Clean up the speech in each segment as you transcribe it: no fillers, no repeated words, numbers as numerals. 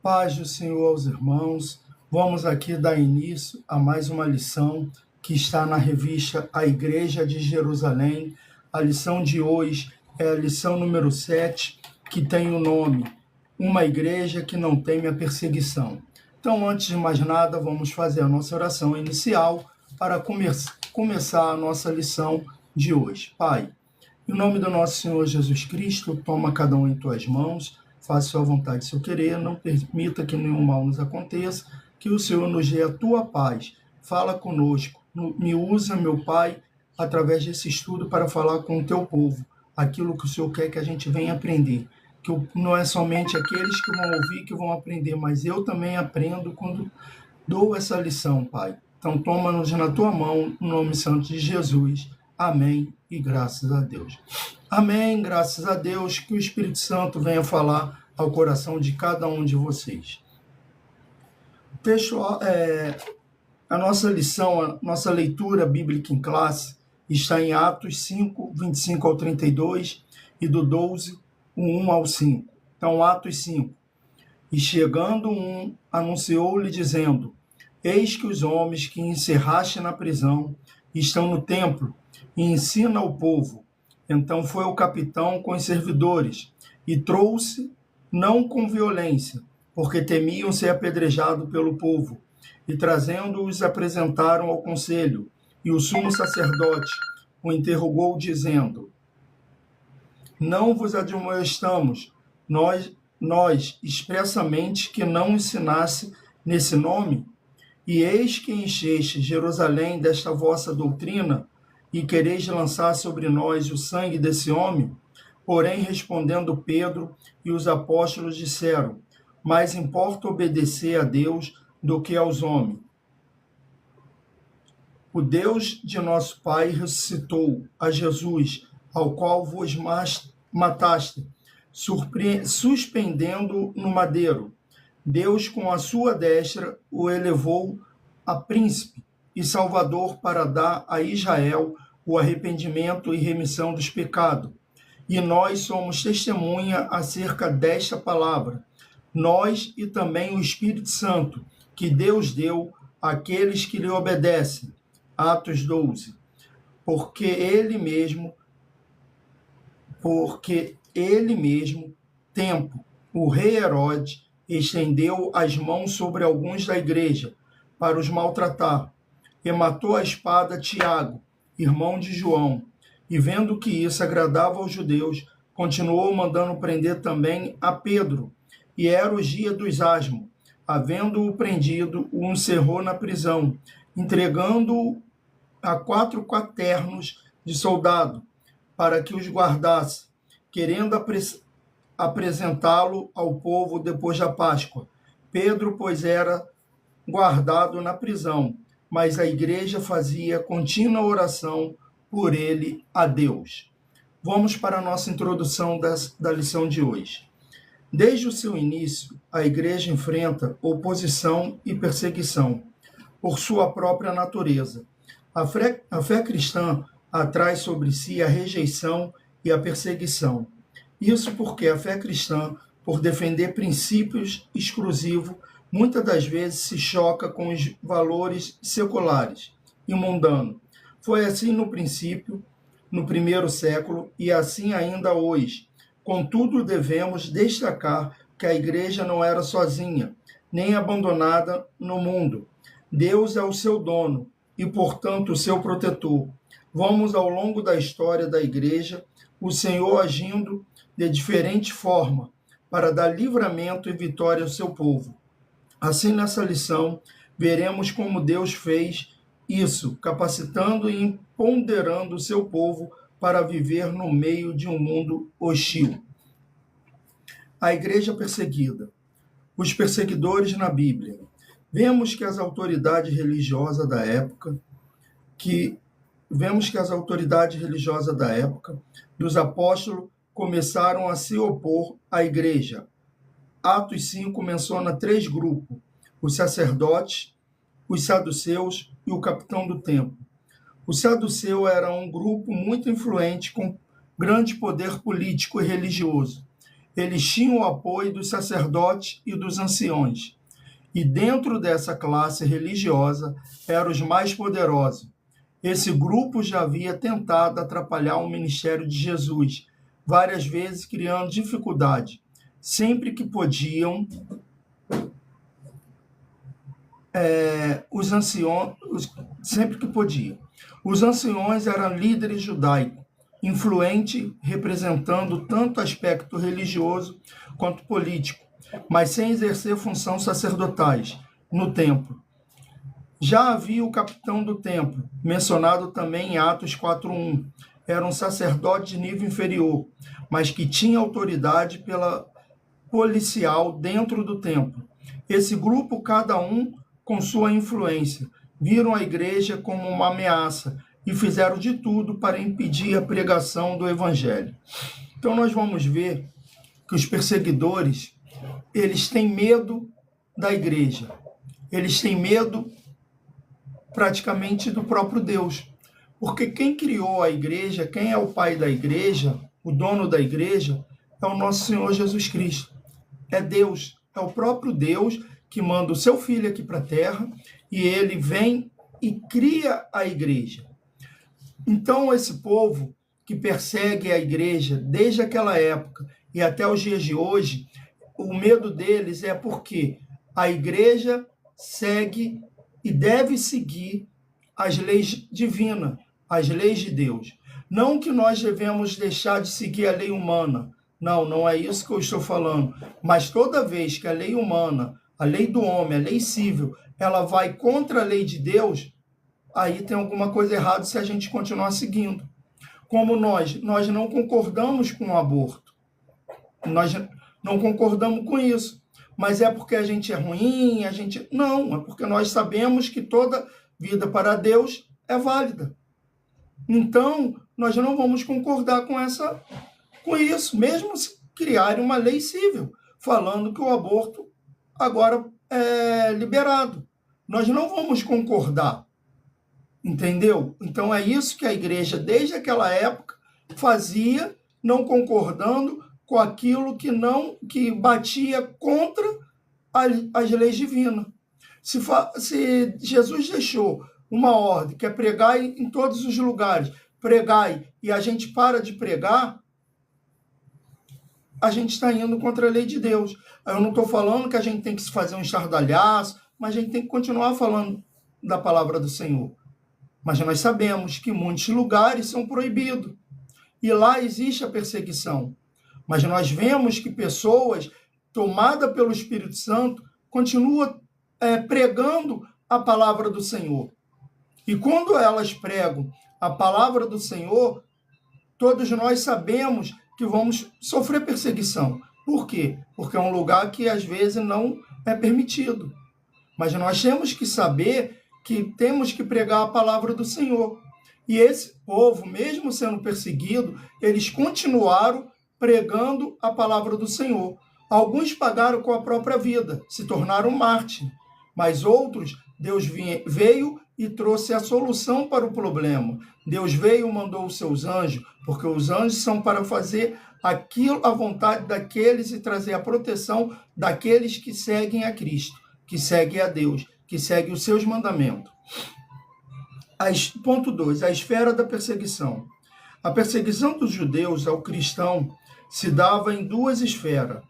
paz do Senhor aos irmãos. Vamos aqui dar início a mais uma lição que está na revista A Igreja de Jerusalém. A lição de hoje é a lição número 7, que tem o nome Uma Igreja que não teme a perseguição. Então, antes de mais nada, vamos fazer a nossa oração inicial para começar a nossa lição de hoje. Pai, em nome do nosso Senhor Jesus Cristo, toma cada um em tuas mãos, faça sua vontade e seu querer, não permita que nenhum mal nos aconteça, que o Senhor nos dê a tua paz. Fala conosco, me usa, meu Pai, através desse estudo para falar com o teu povo, aquilo que o Senhor quer que a gente venha aprender. Que não é somente aqueles que vão ouvir que vão aprender, mas eu também aprendo quando dou essa lição, Pai. Então toma-nos na tua mão, no nome santo de Jesus. Amém e graças a Deus. Amém, graças a Deus, que o Espírito Santo venha falar ao coração de cada um de vocês. A nossa lição, a nossa leitura bíblica em classe está em Atos 5, 25 ao 32 e do 12, 1 ao 5. Então, Atos 5. E chegando anunciou-lhe dizendo: Eis que os homens que encerraste na prisão estão no templo e ensina ao povo. Então foi o capitão com os servidores e trouxe, não com violência, porque temiam ser apedrejados pelo povo. E trazendo-os apresentaram ao conselho. E o sumo sacerdote o interrogou, dizendo: Não vos admoestamos, nós expressamente que não ensinasse nesse nome? E eis que encheste Jerusalém desta vossa doutrina, e quereis lançar sobre nós o sangue desse homem? Porém, respondendo Pedro e os apóstolos disseram: Mais importa obedecer a Deus do que aos homens. O Deus de nosso Pai ressuscitou a Jesus, ao qual vos mataste, suspendendo no madeiro. Deus, com a sua destra, o elevou a príncipe e salvador para dar a Israel o arrependimento e remissão dos pecados. E nós somos testemunha acerca desta palavra, nós e também o Espírito Santo, que Deus deu àqueles que lhe obedecem. Atos 12. Porque ele mesmo, tempo, o rei Herodes estendeu as mãos sobre alguns da igreja para os maltratar, e matou a espada Tiago, irmão de João. E vendo que isso agradava aos judeus, continuou mandando prender também a Pedro. E era o dia dos asmos. Havendo-o prendido, o encerrou na prisão, entregando-o a 4 quaternos de soldado, para que os guardasse, querendo apresentá-lo ao povo depois da Páscoa. Pedro, pois, era guardado na prisão, mas a igreja fazia contínua oração por ele a Deus. Vamos para a nossa introdução da lição de hoje. Desde o seu início, a igreja enfrenta oposição e perseguição por sua própria natureza. A fé cristã atrai sobre si a rejeição e a perseguição. Isso porque a fé cristã, por defender princípios exclusivos, muitas das vezes se choca com os valores seculares e mundanos. Foi assim no princípio, no primeiro século, e assim ainda hoje. Contudo, devemos destacar que a igreja não era sozinha, nem abandonada no mundo. Deus é o seu dono e, portanto, o seu protetor. Vamos ao longo da história da igreja, o Senhor agindo de diferente forma para dar livramento e vitória ao seu povo. Assim, nessa lição, veremos como Deus fez isso, capacitando e empoderando o seu povo para viver no meio de um mundo hostil. A igreja perseguida. Os perseguidores na Bíblia. Vemos que as autoridades religiosas da época, dos apóstolos, começaram a se opor à igreja. Atos 5 menciona 3 grupos: os sacerdotes, os saduceus e o capitão do templo. O saduceu era um grupo muito influente com grande poder político e religioso. Eles tinham o apoio dos sacerdotes e dos anciões. E dentro dessa classe religiosa eram os mais poderosos. Esse grupo já havia tentado atrapalhar o ministério de Jesus, várias vezes criando dificuldade. Sempre que podiam, os anciões eram líderes judaicos, influentes, representando tanto aspecto religioso quanto político, mas sem exercer funções sacerdotais no templo. Já havia o capitão do templo, mencionado também em Atos 4:1. Era um sacerdote de nível inferior, mas que tinha autoridade pela policial dentro do templo. Esse grupo, cada um com sua influência, viram a igreja como uma ameaça e fizeram de tudo para impedir a pregação do evangelho. Então nós vamos ver que os perseguidores, eles têm medo da igreja. Eles têm medo praticamente do próprio Deus. Porque quem criou a igreja, quem é o pai da igreja, o dono da igreja, é o nosso Senhor Jesus Cristo. É Deus, é o próprio Deus que manda o seu Filho aqui para a terra e ele vem e cria a igreja. Então, esse povo que persegue a igreja desde aquela época e até os dias de hoje, o medo deles é porque a igreja segue e deve seguir as leis divinas, as leis de Deus. Não que nós devemos deixar de seguir a lei humana. Não, não é isso que eu estou falando. Mas toda vez que a lei humana, a lei do homem, a lei civil, ela vai contra a lei de Deus, aí tem alguma coisa errada se a gente continuar seguindo. Como nós não concordamos com o aborto. Nós não concordamos com isso. Mas é porque a gente é ruim, Não, é porque nós sabemos que toda vida para Deus é válida. Então, nós não vamos concordar com isso, mesmo se criarem uma lei civil, falando que o aborto agora é liberado. Nós não vamos concordar, entendeu? Então, é isso que a igreja, desde aquela época, fazia, não concordando com aquilo que batia contra as leis divinas. Se Jesus deixou uma ordem que é pregar em todos os lugares, pregai, e a gente para de pregar, a gente está indo contra a lei de Deus. Eu não estou falando que a gente tem que se fazer um estardalhaço, mas a gente tem que continuar falando da palavra do Senhor. Mas nós sabemos que muitos lugares são proibidos. E lá existe a perseguição. Mas nós vemos que pessoas tomadas pelo Espírito Santo continuam pregando a palavra do Senhor. E quando elas pregam a palavra do Senhor, todos nós sabemos que vamos sofrer perseguição. Por quê? Porque é um lugar que às vezes não é permitido. Mas nós temos que saber que temos que pregar a palavra do Senhor. E esse povo, mesmo sendo perseguido, eles continuaram pregando a palavra do Senhor. Alguns pagaram com a própria vida, se tornaram mártires. Mas outros, Deus veio e trouxe a solução para o problema. Deus veio e mandou os seus anjos, porque os anjos são para fazer aquilo à vontade daqueles e trazer a proteção daqueles que seguem a Cristo, que seguem a Deus, que seguem os seus mandamentos. Ponto 2, a esfera da perseguição. A perseguição dos judeus ao cristão se dava em duas esferas.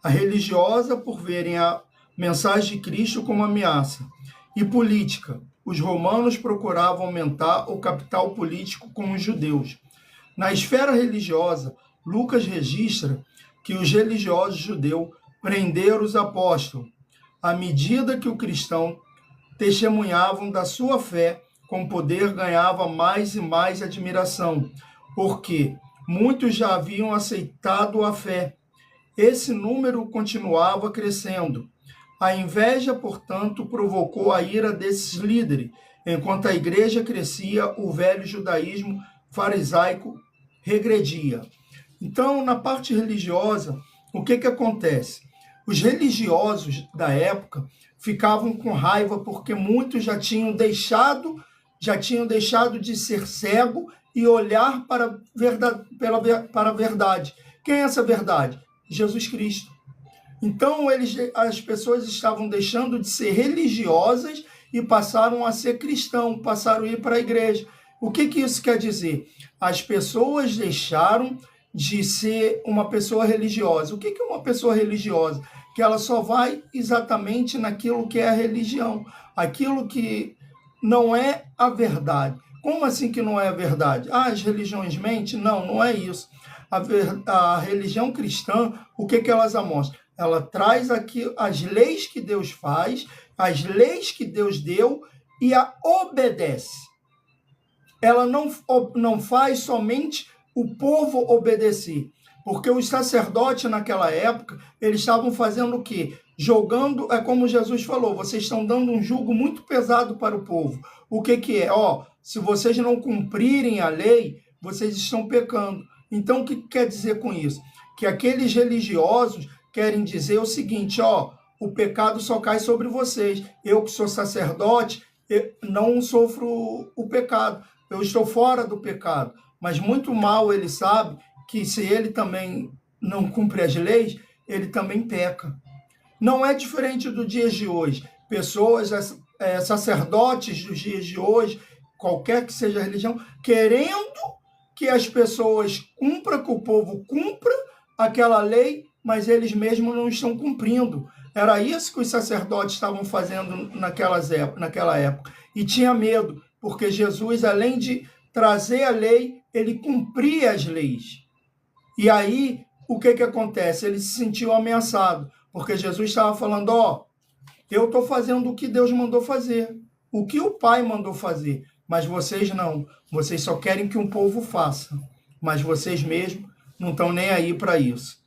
A religiosa, por verem a mensagem de Cristo como ameaça, e política. Os romanos procuravam aumentar o capital político com os judeus. Na esfera religiosa, Lucas registra que os religiosos judeus prenderam os apóstolos. À medida que o cristão testemunhavam da sua fé, com poder ganhava mais e mais admiração, porque muitos já haviam aceitado a fé. Esse número continuava crescendo. A inveja, portanto, provocou a ira desses líderes. Enquanto a igreja crescia, o velho judaísmo farisaico regredia. Então, na parte religiosa, o que acontece? Os religiosos da época ficavam com raiva porque muitos já tinham deixado de ser cego e olhar para a verdade. Quem é essa verdade? Jesus Cristo. Então, as pessoas estavam deixando de ser religiosas e passaram a ser cristãos, passaram a ir para a igreja. O que isso quer dizer? As pessoas deixaram de ser uma pessoa religiosa. O que é uma pessoa religiosa? Que ela só vai exatamente naquilo que é a religião, aquilo que não é a verdade. Como assim que não é a verdade? As religiões mentem? Não, não é isso. A religião cristã, o que elas amostram? Ela traz aqui as leis que Deus faz, as leis que Deus deu e a obedece. Ela não faz somente o povo obedecer, porque os sacerdotes naquela época, eles estavam fazendo o quê? Jogando, é como Jesus falou, vocês estão dando um jugo muito pesado para o povo. O que é? Se vocês não cumprirem a lei, vocês estão pecando. Então, o que quer dizer com isso? Que aqueles religiosos querem dizer o seguinte, o pecado só cai sobre vocês. Eu que sou sacerdote, não sofro o pecado. Eu estou fora do pecado. Mas muito mal ele sabe que se ele também não cumpre as leis, ele também peca. Não é diferente do dia de hoje. Pessoas, sacerdotes dos dias de hoje, qualquer que seja a religião, querendo que as pessoas cumpram, que o povo cumpra aquela lei, mas eles mesmos não estão cumprindo. Era isso que os sacerdotes estavam fazendo naquela época. E tinha medo, porque Jesus, além de trazer a lei, ele cumpria as leis. E aí, o que acontece? Ele se sentiu ameaçado, porque Jesus estava falando, eu estou fazendo o que Deus mandou fazer, o que o Pai mandou fazer, mas vocês não. Vocês só querem que um povo faça, mas vocês mesmos não estão nem aí para isso.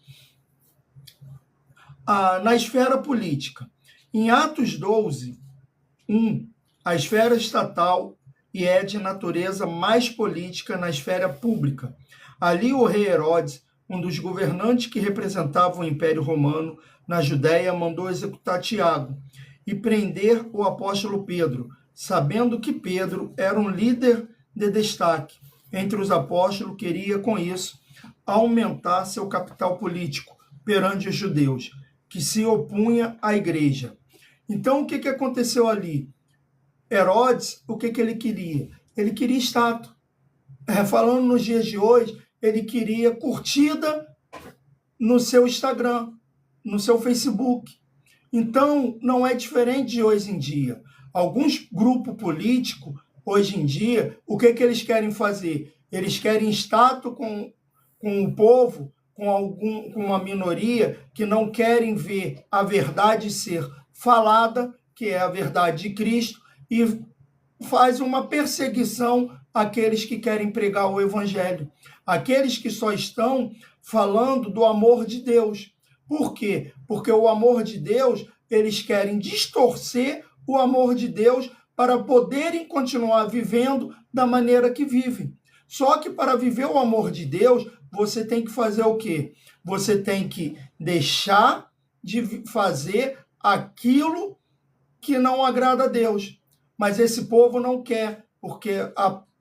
Na esfera política, em Atos 12, 1, a esfera estatal e é de natureza mais política na esfera pública. Ali o rei Herodes, um dos governantes que representavam o Império Romano na Judéia, mandou executar Tiago e prender o apóstolo Pedro, sabendo que Pedro era um líder de destaque entre os apóstolos, queria com isso aumentar seu capital político perante os judeus, que se opunha à igreja. Então, o que aconteceu ali? Herodes, o que ele queria? Ele queria status. Falando nos dias de hoje, ele queria curtida no seu Instagram, no seu Facebook. Então, não é diferente de hoje em dia. Alguns grupos políticos, hoje em dia, o que eles querem fazer? Eles querem status com o povo, com uma minoria que não querem ver a verdade ser falada, que é a verdade de Cristo, e faz uma perseguição àqueles que querem pregar o evangelho, aqueles que só estão falando do amor de Deus. Por quê? Porque o amor de Deus, eles querem distorcer o amor de Deus para poderem continuar vivendo da maneira que vivem. Só que para viver o amor de Deus, você tem que fazer o quê? Você tem que deixar de fazer aquilo que não agrada a Deus. Mas esse povo não quer, porque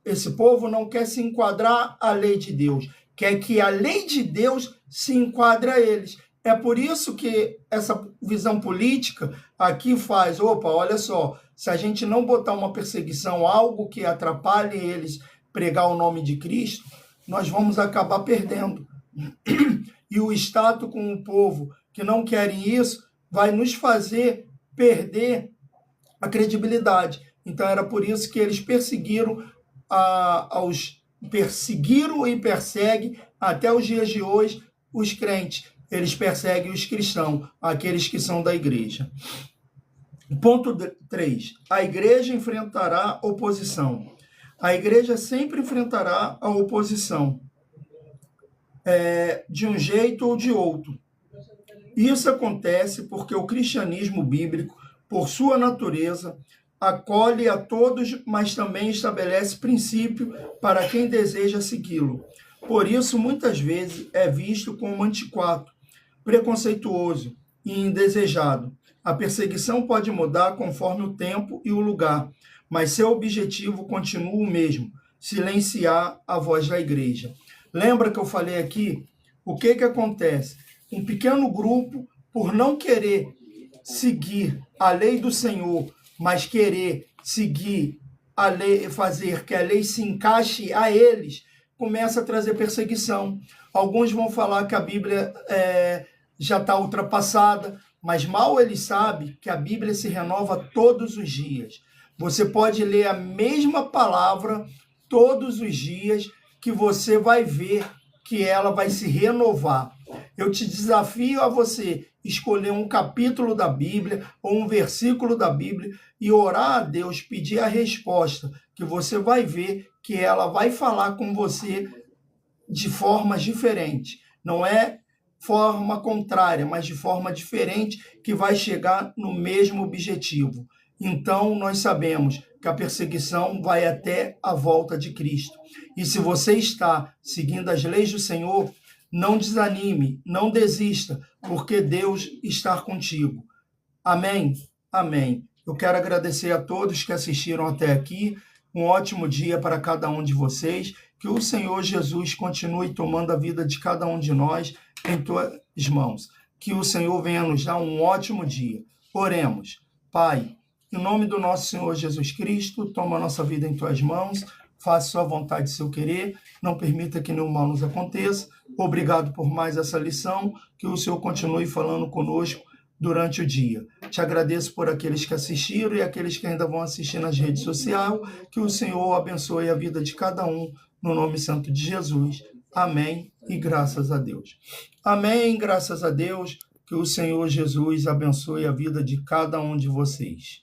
esse povo não quer se enquadrar à lei de Deus, quer que a lei de Deus se enquadre a eles. É por isso que essa visão política aqui faz, olha só, se a gente não botar uma perseguição, algo que atrapalhe eles pregar o nome de Cristo, nós vamos acabar perdendo. E o Estado com o povo que não querem isso vai nos fazer perder a credibilidade. Então era por isso que eles perseguiram e perseguem até os dias de hoje os crentes. Eles perseguem os cristãos, aqueles que são da igreja. Ponto 3. A igreja enfrentará oposição. A igreja sempre enfrentará a oposição, de um jeito ou de outro. Isso acontece porque o cristianismo bíblico, por sua natureza, acolhe a todos, mas também estabelece princípio para quem deseja segui-lo. Por isso, muitas vezes, é visto como antiquado, preconceituoso e indesejado. A perseguição pode mudar conforme o tempo e o lugar, mas seu objetivo continua o mesmo, silenciar a voz da igreja. Lembra que eu falei aqui? O que acontece? um pequeno grupo, por não querer seguir a lei do Senhor, mas querer seguir a lei, fazer que a lei se encaixe a eles, começa a trazer perseguição. Alguns vão falar que a Bíblia já está ultrapassada, mas mal eles sabem que a Bíblia se renova todos os dias. Você pode ler a mesma palavra todos os dias, que você vai ver que ela vai se renovar. Eu te desafio a você escolher um capítulo da Bíblia ou um versículo da Bíblia e orar a Deus, pedir a resposta, que você vai ver que ela vai falar com você de formas diferentes. Não é forma contrária, mas de forma diferente, que vai chegar no mesmo objetivo. Então, nós sabemos que a perseguição vai até a volta de Cristo. E se você está seguindo as leis do Senhor, não desanime, não desista, porque Deus está contigo. Amém? Amém. Eu quero agradecer a todos que assistiram até aqui. Um ótimo dia para cada um de vocês. Que o Senhor Jesus continue tomando a vida de cada um de nós em tuas mãos. Que o Senhor venha nos dar um ótimo dia. Oremos. Pai, em nome do nosso Senhor Jesus Cristo, toma a nossa vida em tuas mãos. Faça sua vontade e seu querer. Não permita que nenhum mal nos aconteça. Obrigado por mais essa lição. Que o Senhor continue falando conosco durante o dia. Te agradeço por aqueles que assistiram e aqueles que ainda vão assistir nas redes sociais. Que o Senhor abençoe a vida de cada um, no nome santo de Jesus. Amém e graças a Deus. Amém, graças a Deus. Que o Senhor Jesus abençoe a vida de cada um de vocês.